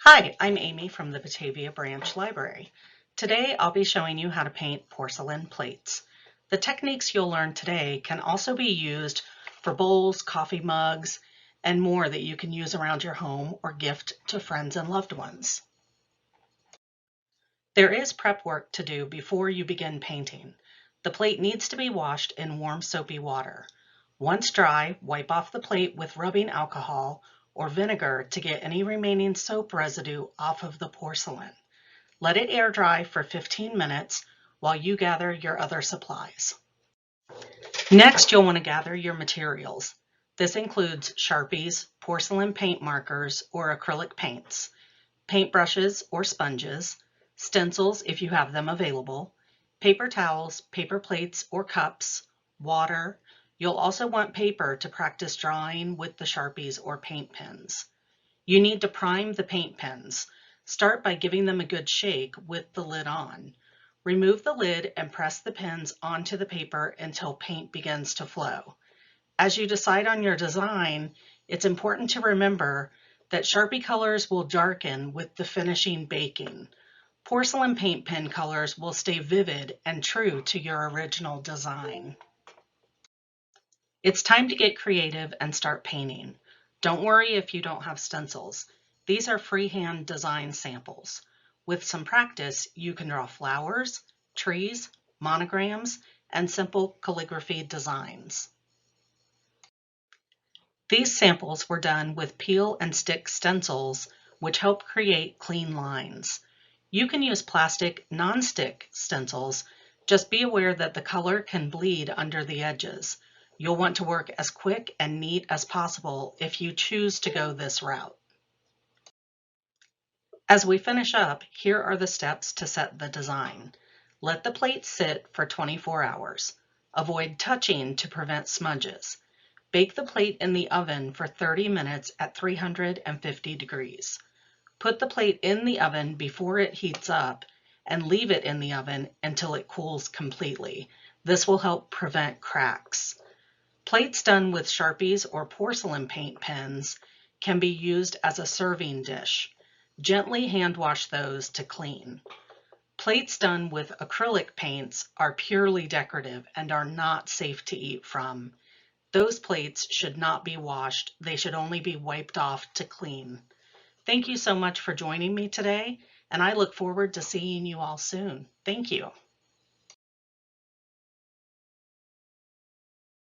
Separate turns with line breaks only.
Hi, I'm Amy from the Batavia Branch Library. Today I'll be showing you how to paint porcelain plates. The techniques you'll learn today can also be used for bowls, coffee mugs, and more that you can use around your home or gift to friends and loved ones. There is prep work to do before you begin painting. The plate needs to be washed in warm soapy water. Once dry, wipe off the plate with rubbing alcohol or vinegar to get any remaining soap residue off of the porcelain. Let it air dry for 15 minutes while you gather your other supplies. Next, you'll want to gather your materials. This includes Sharpies, porcelain paint markers, or acrylic paints, paintbrushes or sponges, stencils if you have them available, paper towels, paper plates or cups, water. You'll also want paper to practice drawing with the Sharpies or paint pens. You need to prime the paint pens. Start by giving them a good shake with the lid on. Remove the lid and press the pens onto the paper until paint begins to flow. As you decide on your design, it's important to remember that Sharpie colors will darken with the finishing baking. Porcelain paint pen colors will stay vivid and true to your original design. It's time to get creative and start painting. Don't worry if you don't have stencils. These are freehand design samples. With some practice, you can draw flowers, trees, monograms, and simple calligraphy designs. These samples were done with peel and stick stencils, which help create clean lines. You can use plastic non-stick stencils. Just be aware that the color can bleed under the edges. You'll want to work as quick and neat as possible if you choose to go this route. As we finish up, here are the steps to set the design. Let the plate sit for 24 hours. Avoid touching to prevent smudges. Bake the plate in the oven for 30 minutes at 350 degrees. Put the plate in the oven before it heats up and leave it in the oven until it cools completely. This will help prevent cracks. Plates done with Sharpies or porcelain paint pens can be used as a serving dish. Gently hand wash those to clean. Plates done with acrylic paints are purely decorative and are not safe to eat from. Those plates should not be washed. They should only be wiped off to clean. Thank you so much for joining me today, and I look forward to seeing you all soon. Thank you.